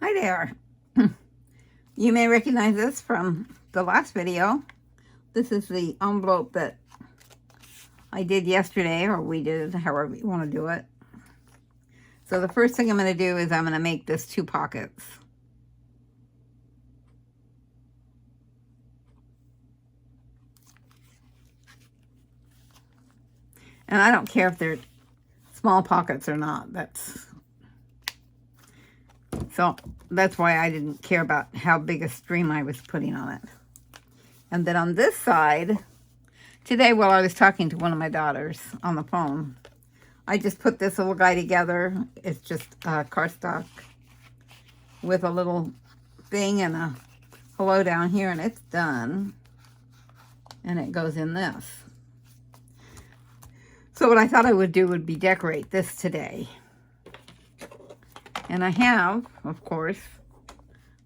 Hi there. You may recognize this from the last video. This is the envelope that I did yesterday, or we did, however you want to do it. So the first thing I'm going to do is I'm going to make this 2 pockets. And I don't care if they're small pockets or not. So that's why I didn't care about how big a stream I was putting on it. And then on this side, today while I was talking to one of my daughters on the phone, I just put this little guy together. It's just cardstock with a little thing and a hello down here, and it's done. And it goes in this. So what I thought I would do would be decorate this today. And I have, of course,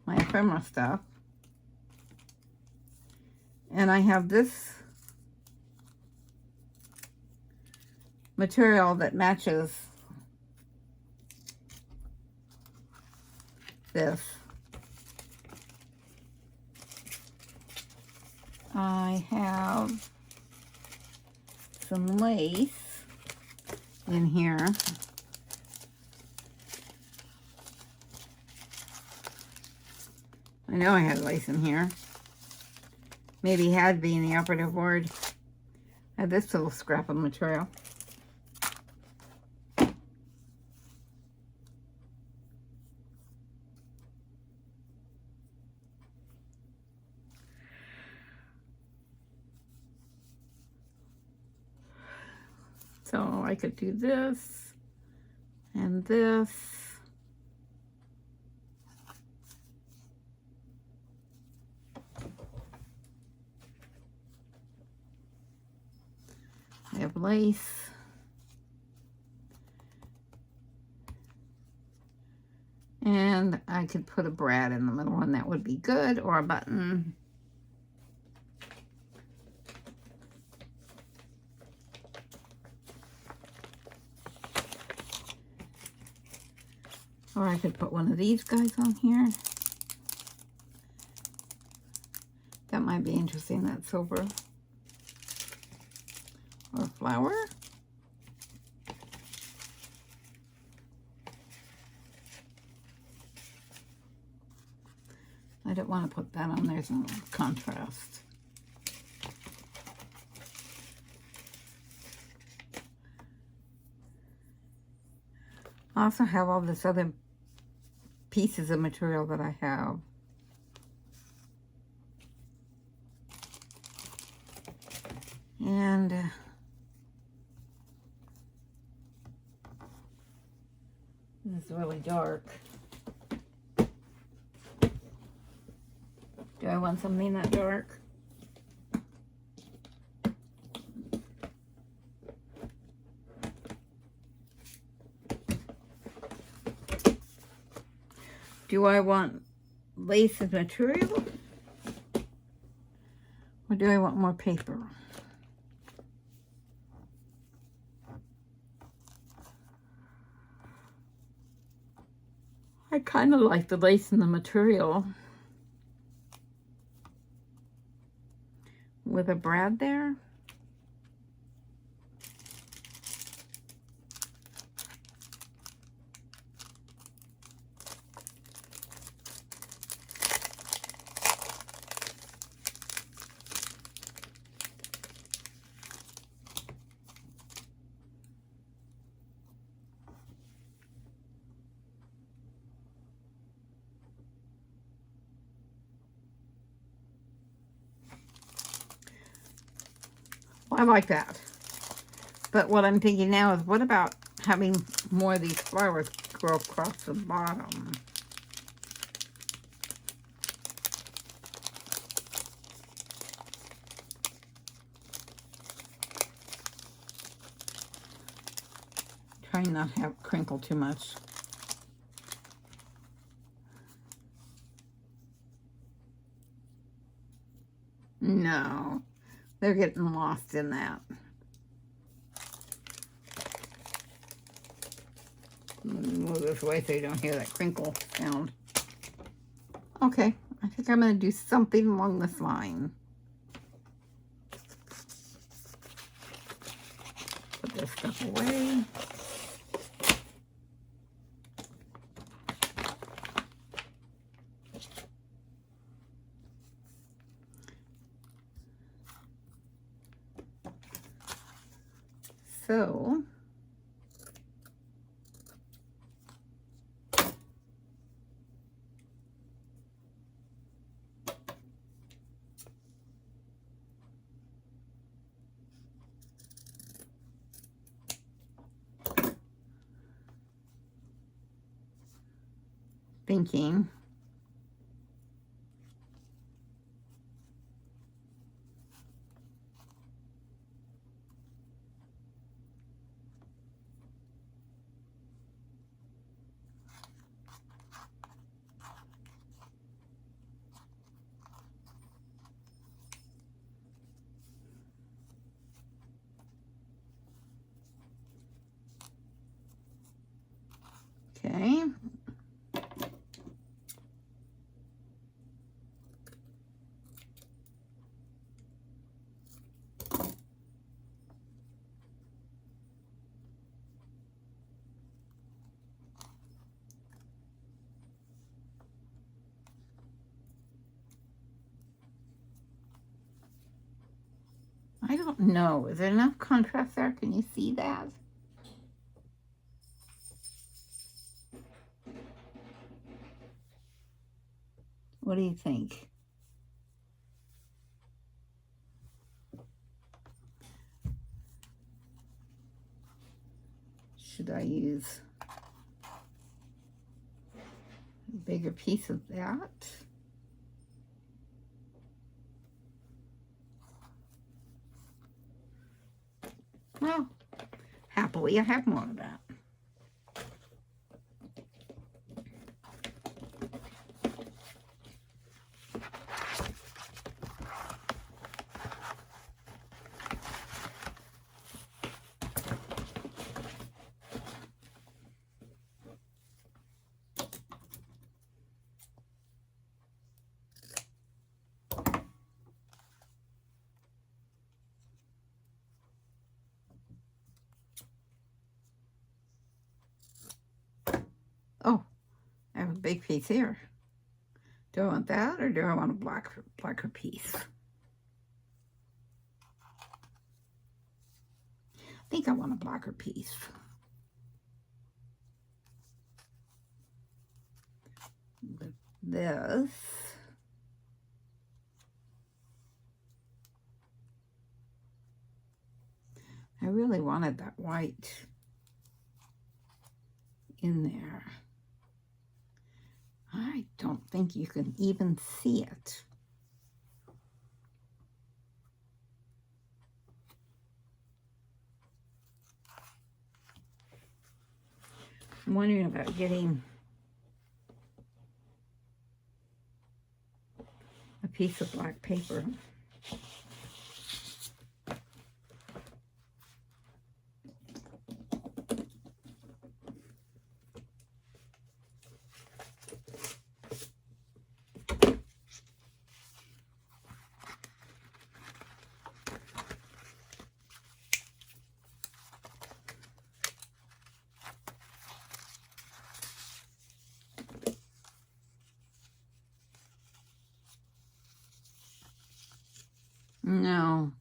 my ephemera stuff. And I have this material that matches this. I have some lace in here. I know I had lace in here. Maybe had being the operative word. I have this little scrap of material. So I could do this and this. I have lace. And I could put a brad in the middle, and that would be good, or a button. Or I could put one of these guys on here. That might be interesting, that silver. Or a flower. I don't want to put that on there, some contrast. I also have all this other pieces of material that I have. And this is really dark. Do I want something that dark? Do I want lace as material? Or do I want more paper? I kind of like the lace and the material. With a brad there. I like that. But what I'm thinking now is, what about having more of these flowers grow across the bottom? Trying not to have crinkle too much. No, they're getting lost in that. Move this away so you don't hear that crinkle sound. Okay, I think I'm going to do something along this line. Put this stuff away. So, thinking, okay. I don't know. Is there enough contrast there? Can you see that? What do you think? Should I use a bigger piece of that? Well, happily I have more of that. Oh, I have a big piece here. Do I want that or do I want a blacker piece? I think I want a blacker piece. With this, I really wanted that white in there. I don't think you can even see it. I'm wondering about getting a piece of black paper. No,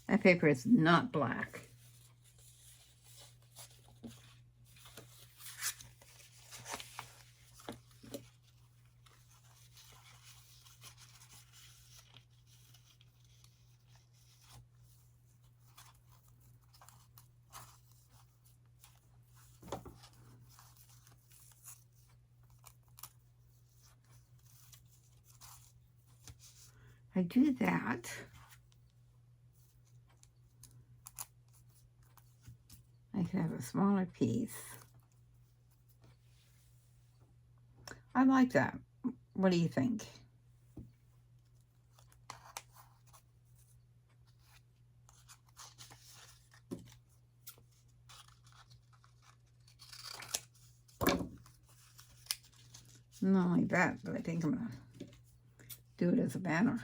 that paper is not black. I do that. I could have a smaller piece. I like that. What do you think? Not only that, but I think I'm going to do it as a banner.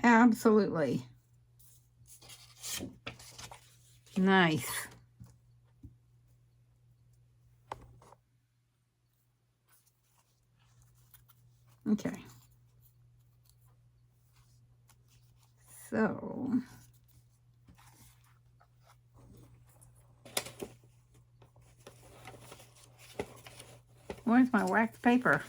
Absolutely. Nice. Okay. So, where's my wax paper?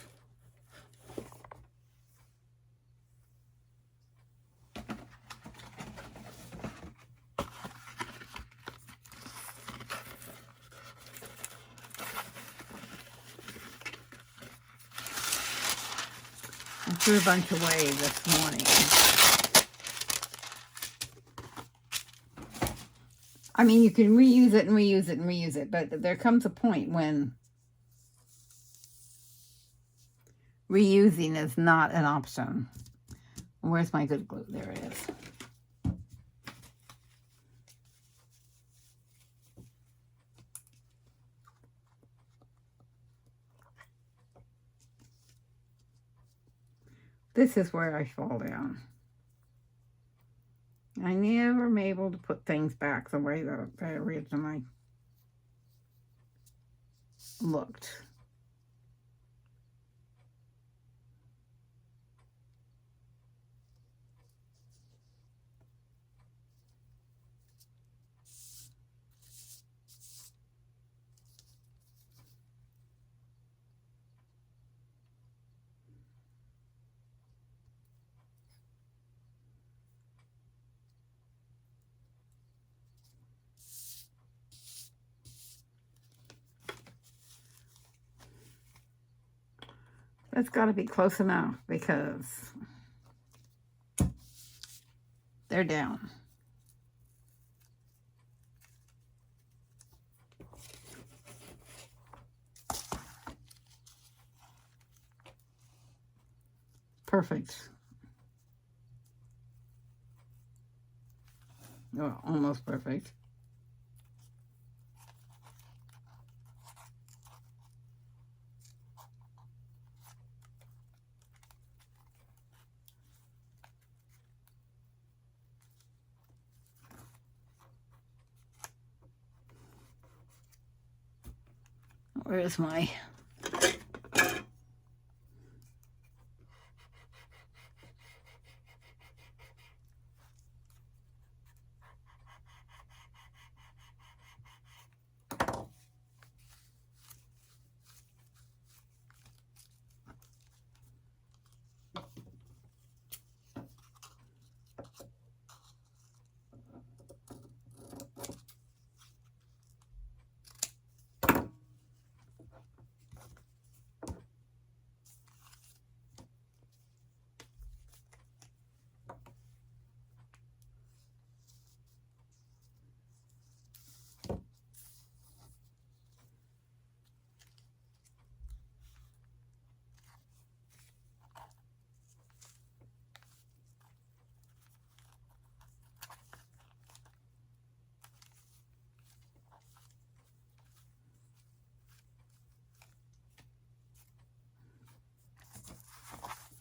I threw a bunch away this morning. I mean, you can reuse it and reuse it and reuse it, but there comes a point when reusing is not an option. Where's my good glue? There it is. This is where I fall down. I never am able to put things back the way that they originally looked. That's got to be close enough because they're down. Perfect. Well, almost perfect. Where is my...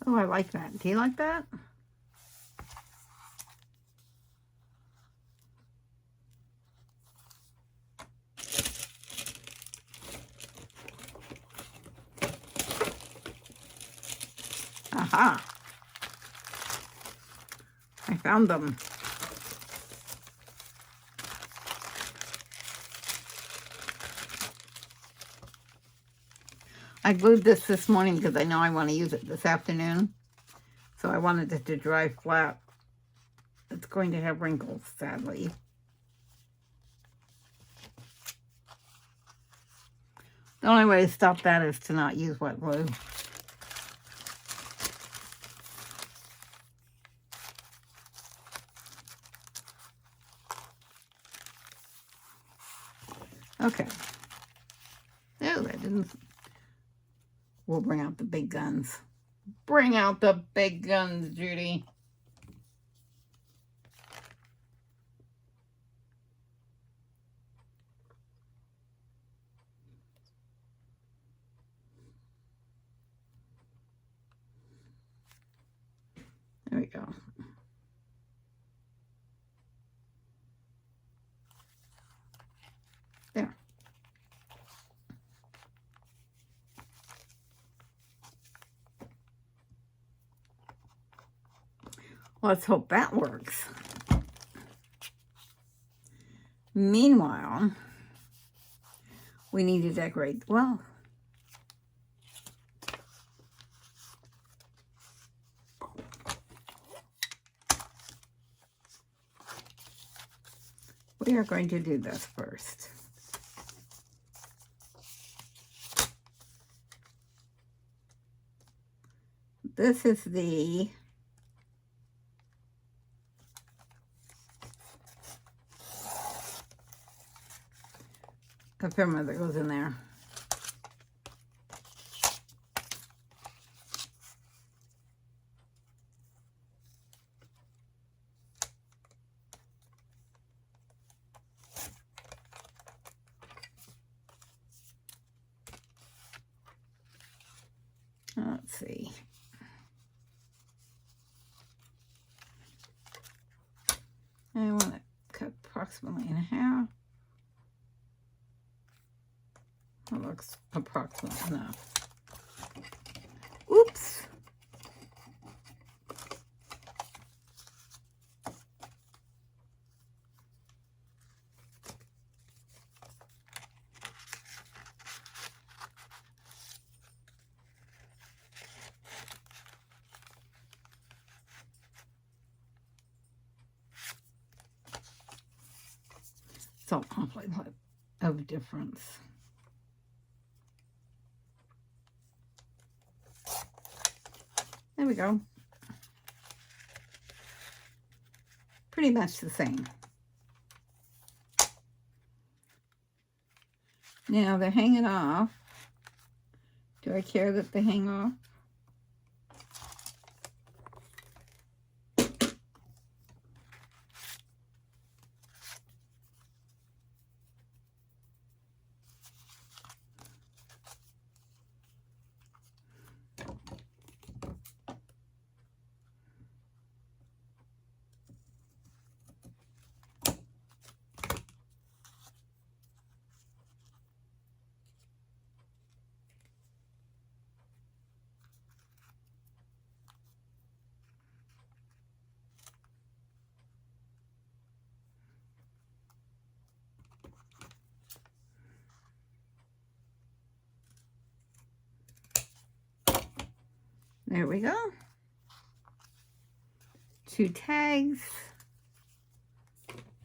Oh, I like that. Do you like that? Aha! I found them. I glued this morning because I know I want to use it this afternoon. So I wanted it to dry flat. It's going to have wrinkles, sadly. The only way to stop that is to not use wet glue. Okay. Oh, that didn't... we'll bring out the big guns. Bring out the big guns, Judy. There we go. There. Let's hope that works. Meanwhile, we need to decorate. Well, we are going to do this first. This is the ephemera that goes in there. Let's see. I want to cut approximately in half. That looks approximate enough. Oops. So awfully lot of difference. There we go. Pretty much the same. Now they're hanging off. Do I care that they hang off? There we go. 2 tags.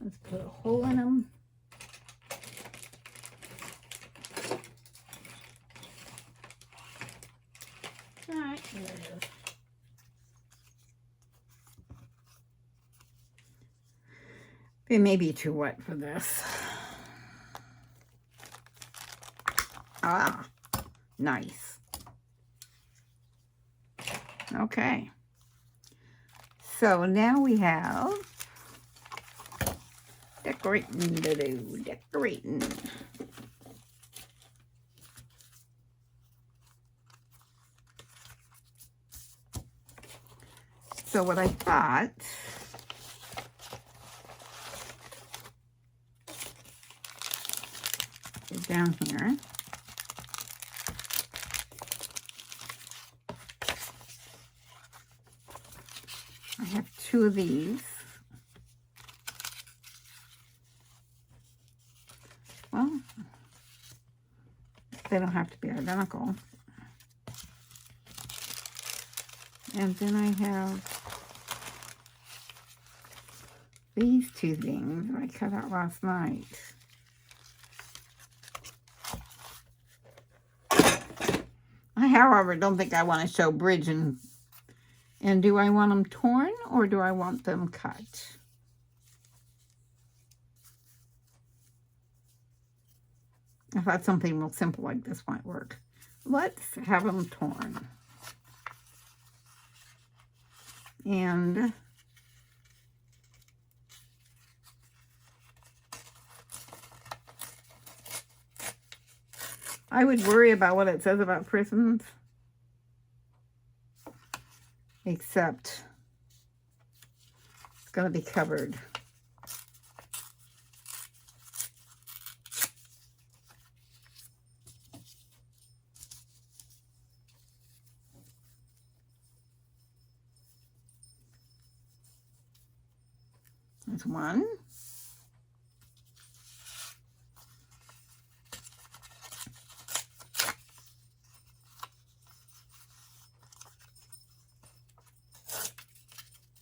Let's put a hole in them. All right, there it is. It may be too wet for this. Ah, nice. Okay. So now we have decorating to do, decorating. So what I thought is down here. I have 2 of these. Well, they don't have to be identical. And then I have these 2 things I cut out last night. I, however, don't think I want to show bridge and do I want them torn or do I want them cut? I thought something real simple like this might work. let's have them torn. And I would worry about what it says about prisons, except it's going to be covered. There's one.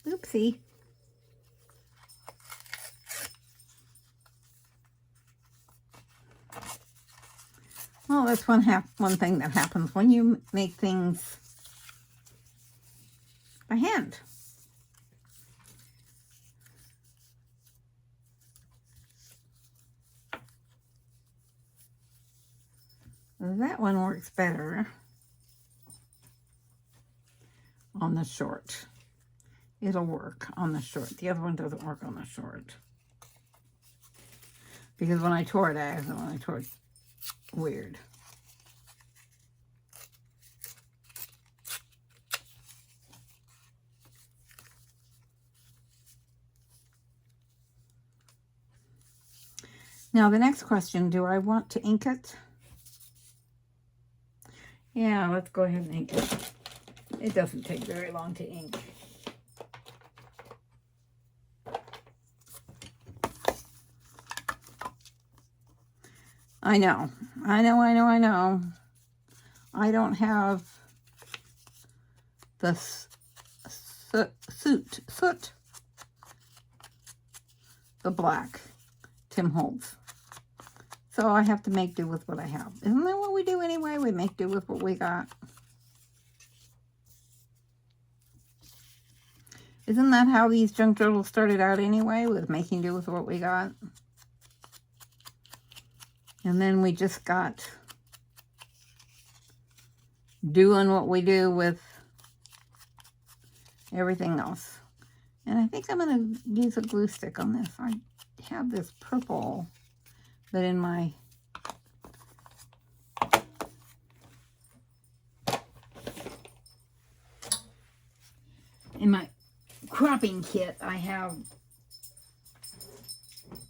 Oopsie. Well, that's one thing that happens when you make things by hand. That one works better on the short. It'll work on the short. The other one doesn't work on the short. Because when I tore it, I tore it weird. Now the next question, do I want to ink it? Yeah, let's go ahead and ink it. It doesn't take very long to ink. I know. I don't have the soot, the black Tim Holtz. So I have to make do with what I have. Isn't that what we do anyway? We make do with what we got. Isn't that how these junk journals started out anyway, with making do with what we got? And then we just got doing what we do with everything else. And I think I'm going to use a glue stick on this. I have this purple that in my cropping kit, I have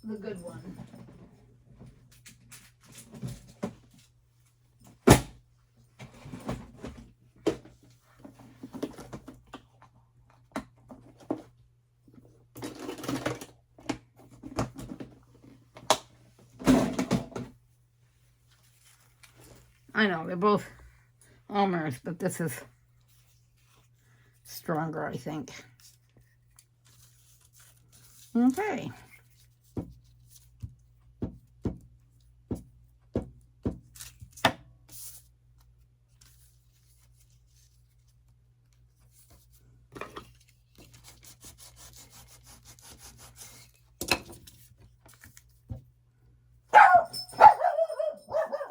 the good one. I know, they're both Elmer's, but this is stronger, I think. Okay.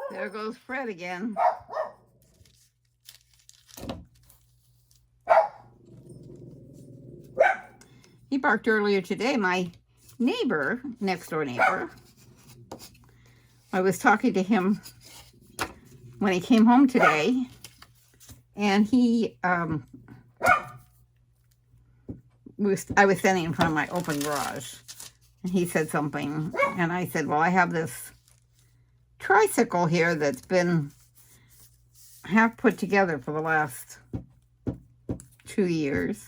There goes Fred again. He barked earlier today. My neighbor, next door neighbor, I was talking to him when he came home today, and he, I was standing in front of my open garage, and he said something, and I said, well, I have this tricycle here that's been half put together for the last 2 years.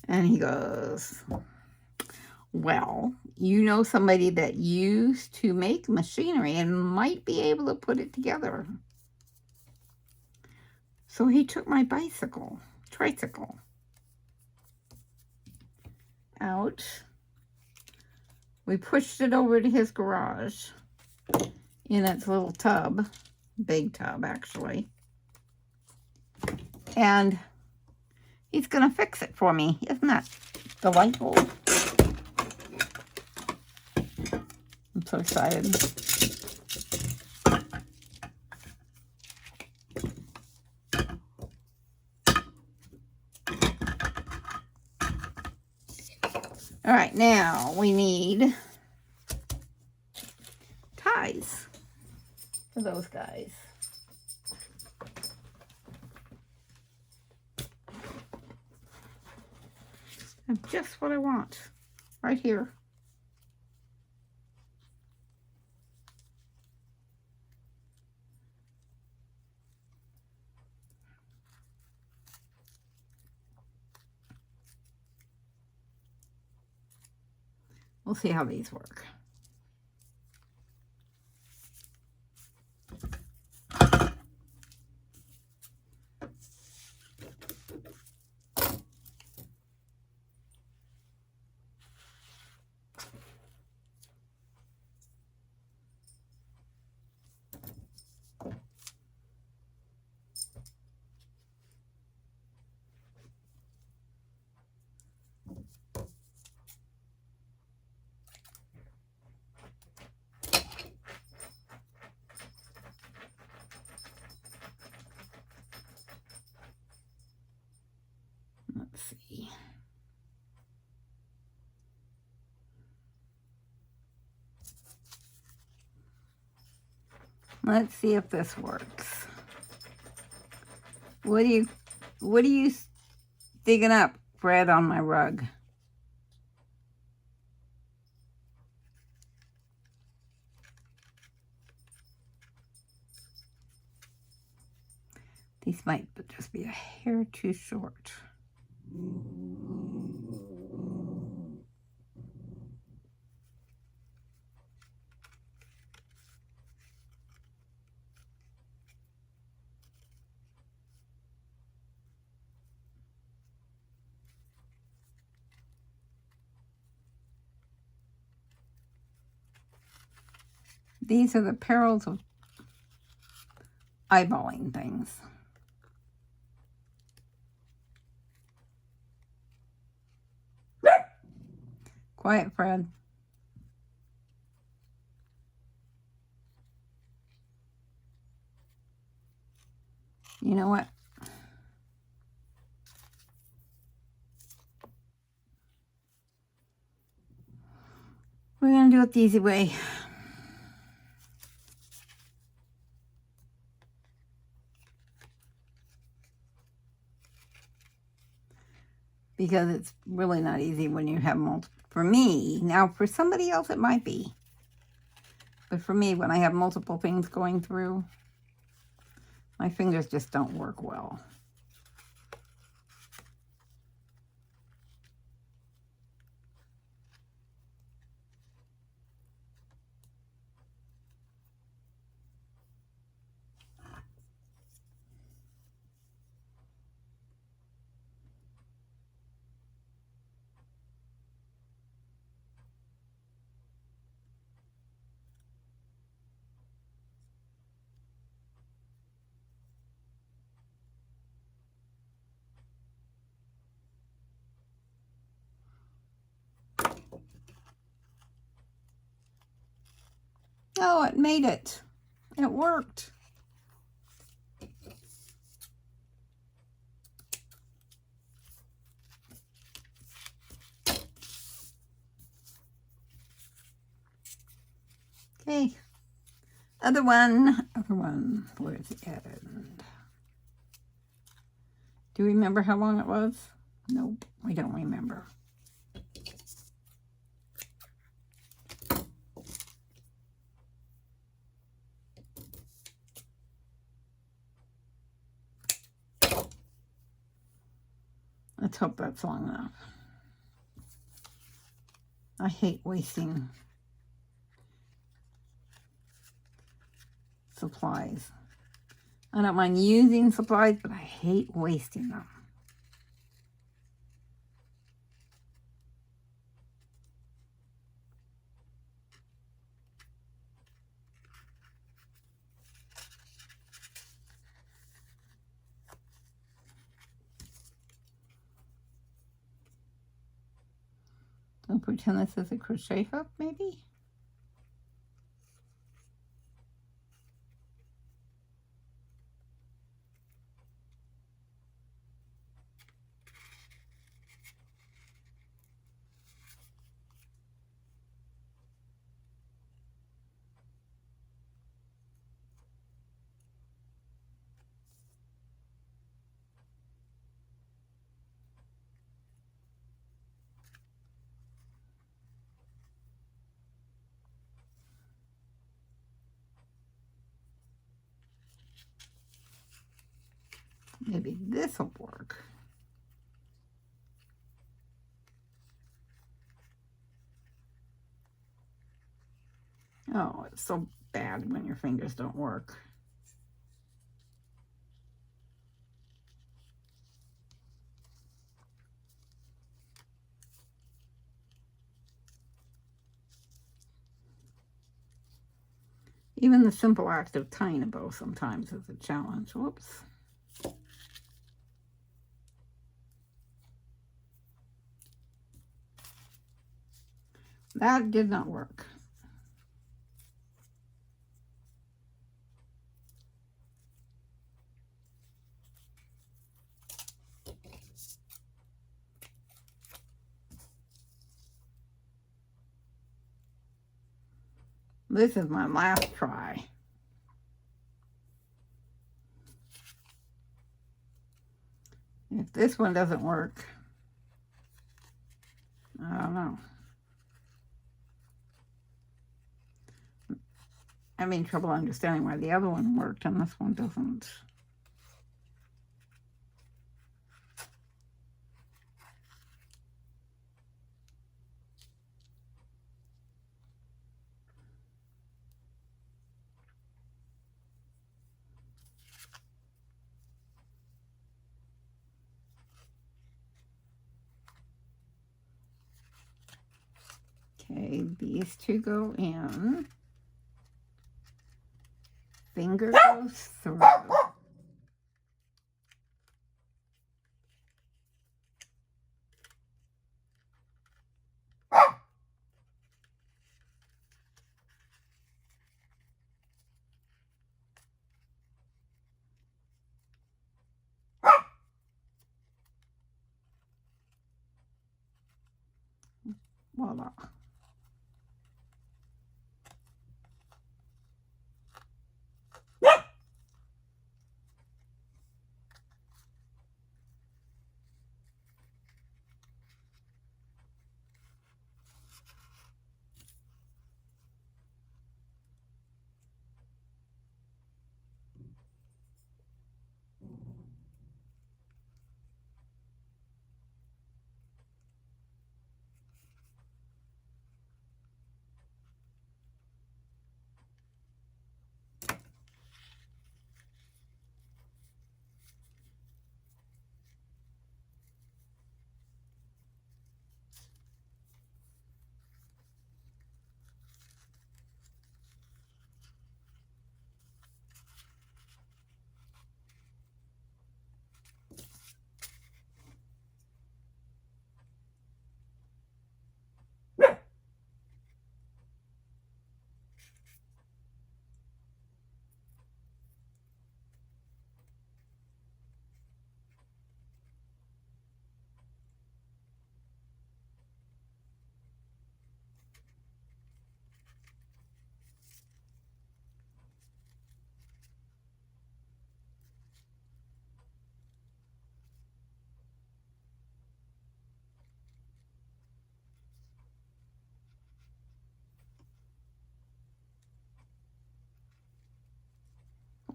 And he goes, well, you know somebody that used to make machinery and might be able to put it together. So he took my tricycle, out. We pushed it over to his garage in its little tub, big tub actually. And he's going to fix it for me. Isn't that delightful? I'm so excited. All right, now we need ties for those guys. And just what I want, right here. We'll see how these work. Let's see. Let's see if this works. What are you digging up, Fred, on my rug? These might just be a hair too short. These are the perils of eyeballing things. Quiet, Fred. You know what? We're going to do it the easy way. Because it's really not easy when you have multiple. For me, now for somebody else it might be. But for me, when I have multiple things going through, my fingers just don't work well. Oh, it made it. It worked. Okay. Other one. Where's the end? Do you remember how long it was? Nope, we don't remember. Let's hope that's long enough. I hate wasting supplies. I don't mind using supplies, but I hate wasting them. I'll pretend this is a crochet hook, maybe? Maybe this will work. Oh, it's so bad when your fingers don't work. Even the simple act of tying a bow sometimes is a challenge. Whoops. That did not work. This is my last try. If this one doesn't work, I don't know. I'm having trouble understanding why the other one worked and this one doesn't. Okay, these two go in. Finger goes through. Voila.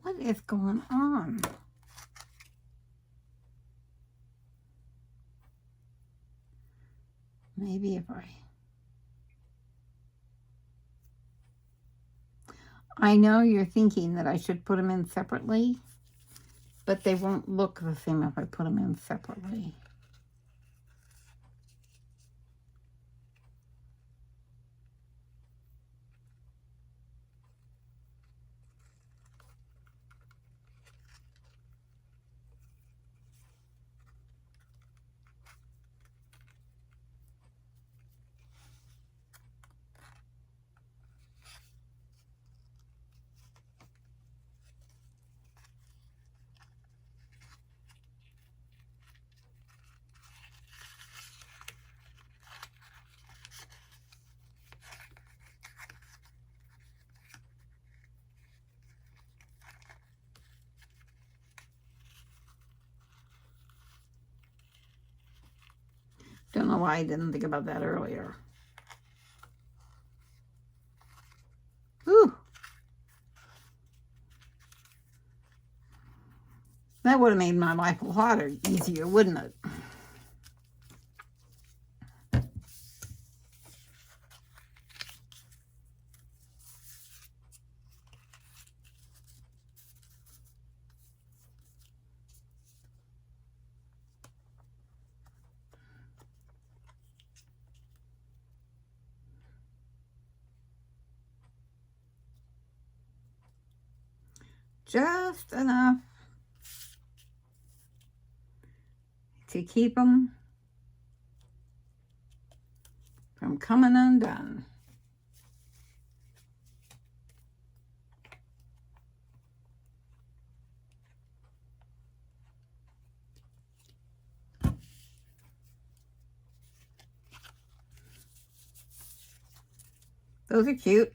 What is going on? Maybe if I know you're thinking that I should put them in separately, but they won't look the same if I put them in separately. Don't know why I didn't think about that earlier. Whew. That would have made my life a lot easier, wouldn't it? Just enough to keep them from coming undone. Those are cute.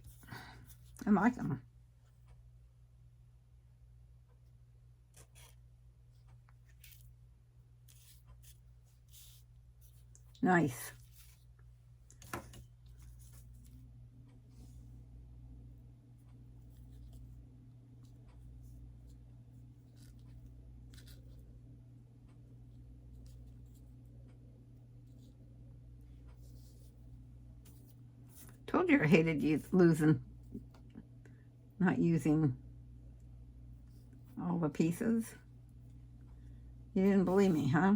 I like them. Nice. Told you I hated not using all the pieces. You didn't believe me, huh?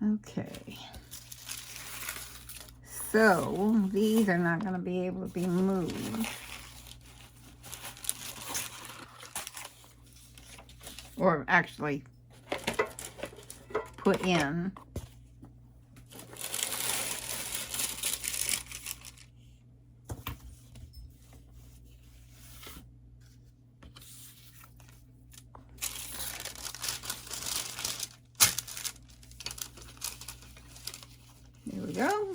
Okay. So these are not going to be able to be moved. Or actually put in. There we go.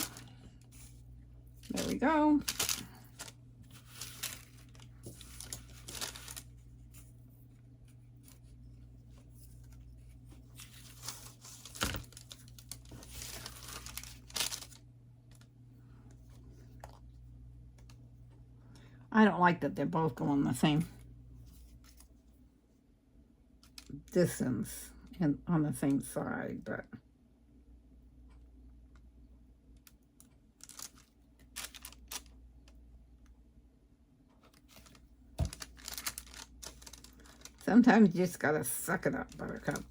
There we go. I don't like that they're both going the same distance and on the same side, but sometimes you just gotta suck it up, Buttercup.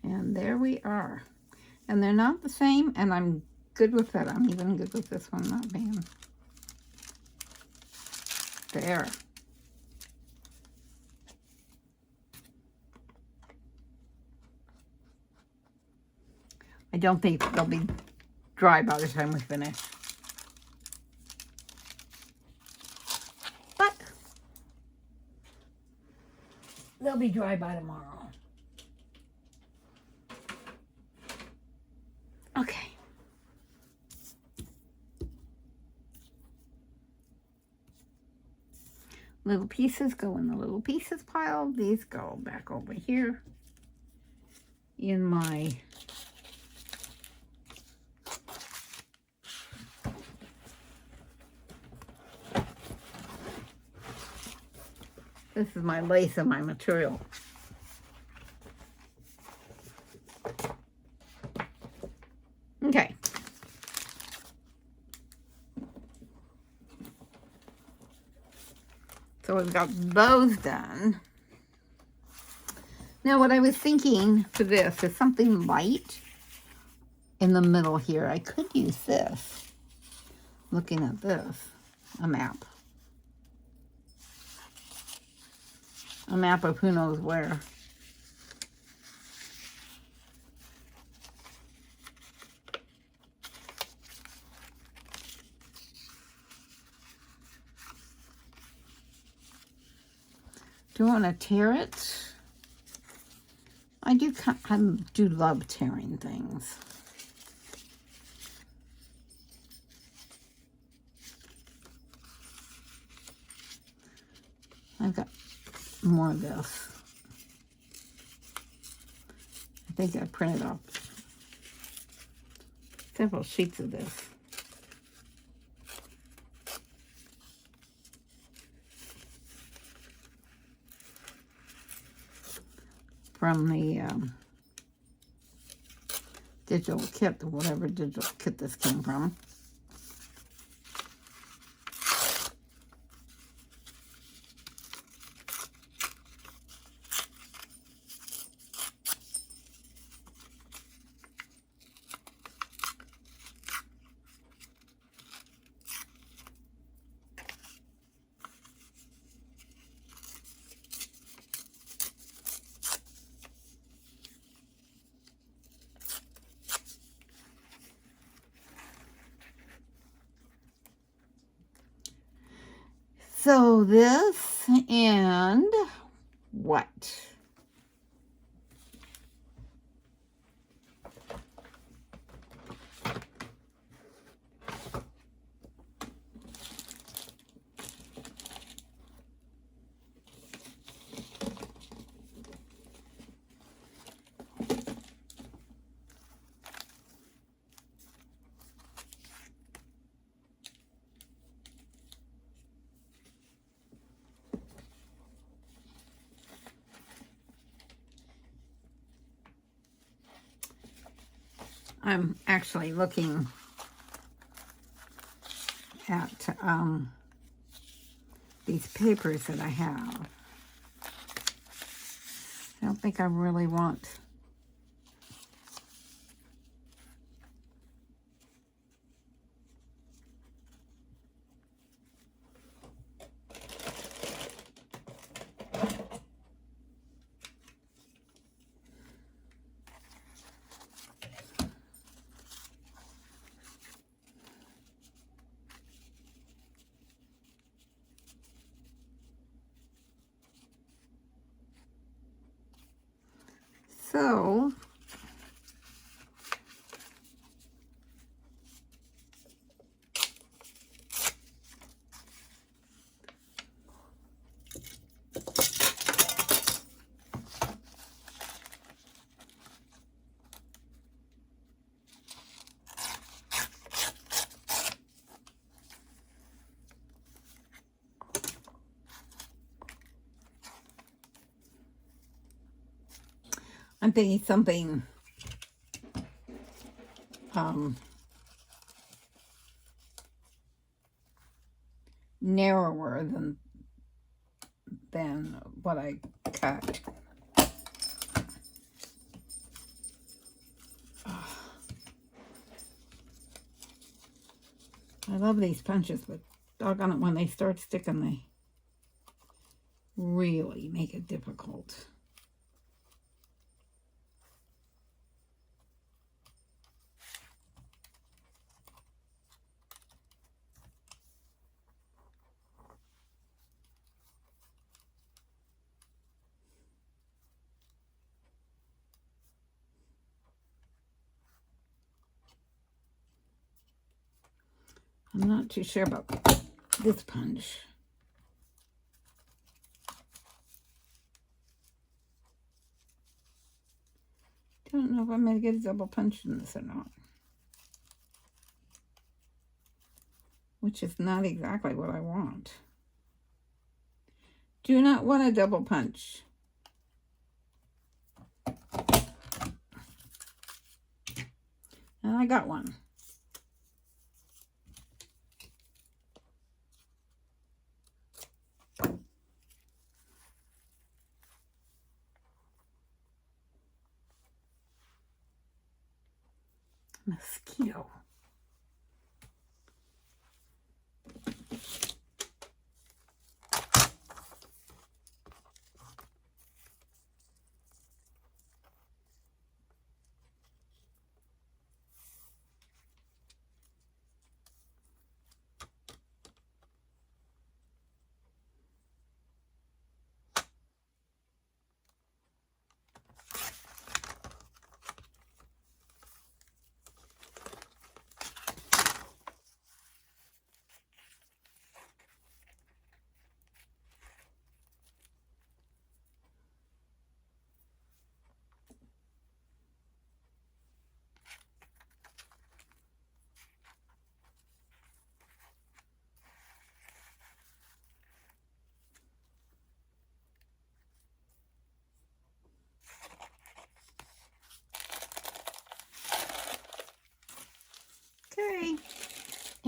And there we are. And they're not the same, and I'm good with that. I'm even good with this one not being there. I don't think they'll be dry by the time we finish. But they'll be dry by tomorrow. Okay. Little pieces go in the little pieces pile. These go back over here in my this is my lace and my material. Okay. So we've got those done. Now what I was thinking for this is something light in the middle here. I could use this. Looking at this, a map. A map of who knows where. Do I want to tear it? I do love tearing things. I've got more of this. I think I printed off several sheets of this. From the digital kit, whatever digital kit this came from. So this and what? I'm actually looking at these papers that I have. I don't think I really want so I'm thinking something narrower than what I cut. I love these punches, but doggone it, when they start sticking, they really make it difficult. I'm not too sure about this punch. Don't know if I'm going to get a double punch in this or not. Which is not exactly what I want. Do not want a double punch. And I got one. Mosquito.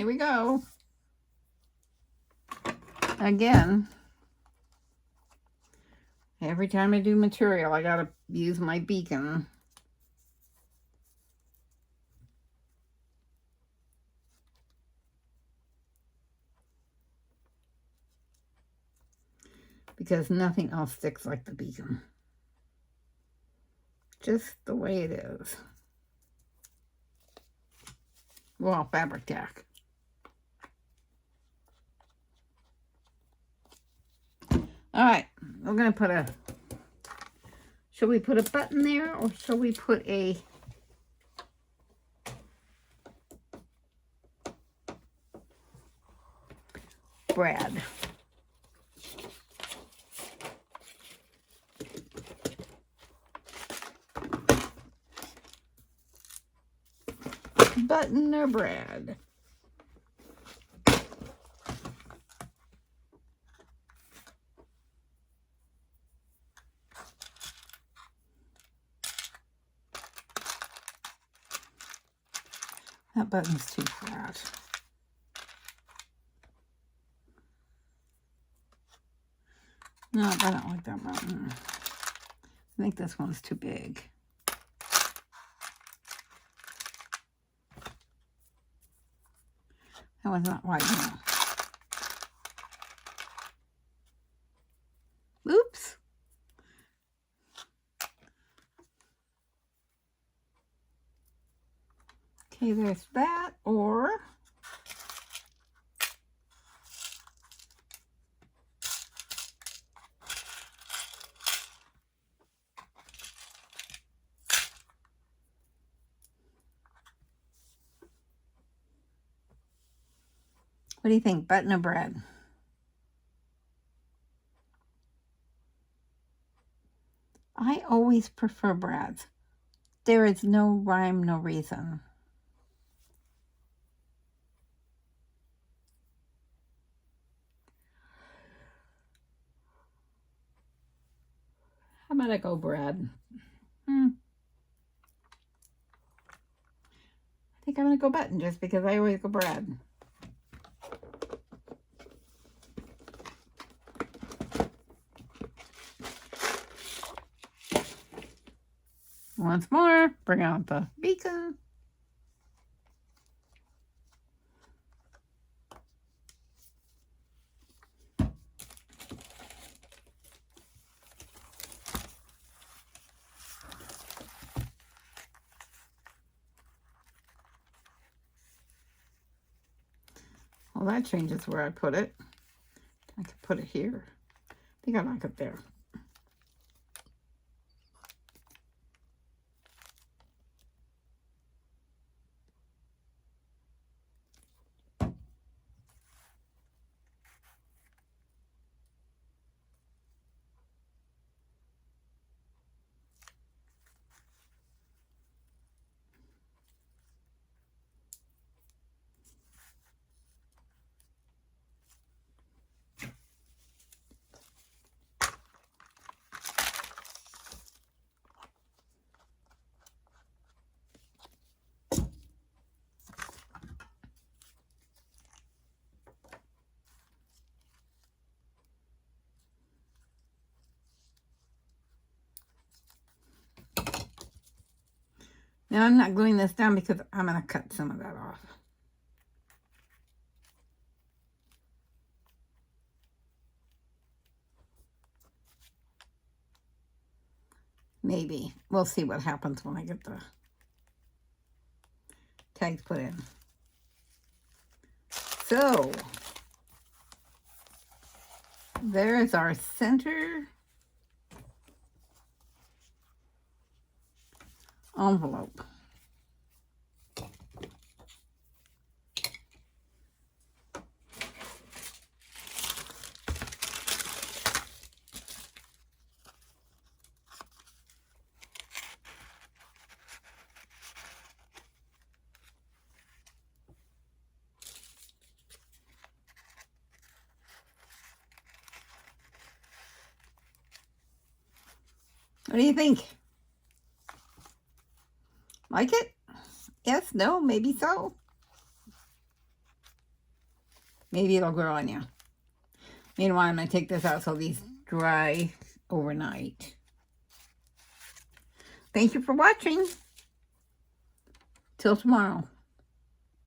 here we go. Again, every time I do material, I gotta use my beacon. Because nothing else sticks like the beacon. Just the way it is. Well, fabric tack. All right, we're gonna put a, shall we put a button there or shall we put a brad? Button or brad? That button's too flat. No, I don't like that button. I think this one's too big. That one's not wide enough. Oops. Okay, there's that, or what do you think, button or brad? I always prefer brads. There is no rhyme, no reason. How about I go brad? I think I'm going to go button just because I always go brad. Once more, bring out the beacon. Well, that changes where I put it. I could put it here. I think I like it there. Now I'm not gluing this down because I'm going to cut some of that off. Maybe. We'll see what happens when I get the tags put in. So, there's our center envelope. What do you think? Like it? Yes, no, maybe so. Maybe it'll grow on you. Meanwhile, I'm going to take this out so these dry overnight. Thank you for watching. Till tomorrow.